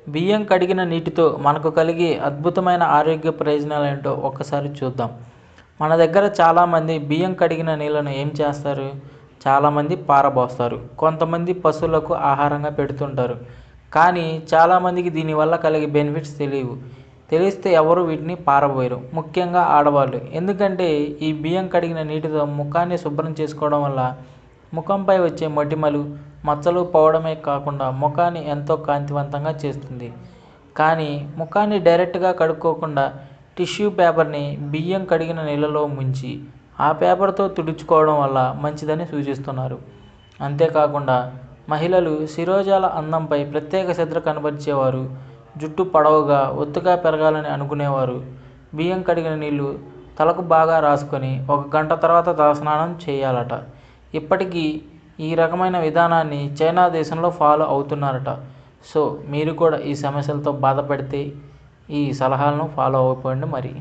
బియ్యం కడిగిన నీటితో మనకు కలిగే అద్భుతమైన ఆరోగ్య ప్రయోజనాలు ఏంటో ఒక్కసారి చూద్దాం. మన దగ్గర చాలామంది బియ్యం కడిగిన నీళ్ళను ఏం చేస్తారు? చాలామంది పారబోస్తారు, కొంతమంది పశువులకు ఆహారంగా పెడుతుంటారు. కానీ చాలామందికి దీనివల్ల కలిగే బెనిఫిట్స్ తెలియవు. తెలిస్తే ఎవరు వీటిని పారబోయరు, ముఖ్యంగా ఆడవాళ్ళు. ఎందుకంటే ఈ బియ్యం కడిగిన నీటితో ముఖాన్ని శుభ్రం చేసుకోవడం వల్ల ముఖంపై వచ్చే మొటిమలు, మచ్చలు పోవడమే కాకుండా ముఖాన్ని ఎంతో కాంతివంతంగా చేస్తుంది. కానీ ముఖాన్ని డైరెక్ట్గా కడుక్కోకుండా టిష్యూ పేపర్ని బియ్యం కడిగిన నీళ్ళలో ముంచి ఆ పేపర్తో తుడుచుకోవడం వల్ల మంచిదని సూచిస్తున్నారు. అంతేకాకుండా మహిళలు శిరోజాల అందంపై ప్రత్యేక శ్రద్ధ కనబరిచేవారు, జుట్టు పొడవుగా ఒత్తుగా పెరగాలని అనుకునేవారు బియ్యం కడిగిన నీళ్ళు తలకు బాగా రాసుకొని 1 గంట తర్వాత తలస్నానం చేయాలట. ఇప్పటికీ ఈ రకమైన విధానాన్ని చైనా దేశంలో ఫాలో అవుతున్నారట. సో మీరు కూడా ఈ సమస్యలతో బాధపడితే ఈ సలహాలను ఫాలో అయిపోండి మరి.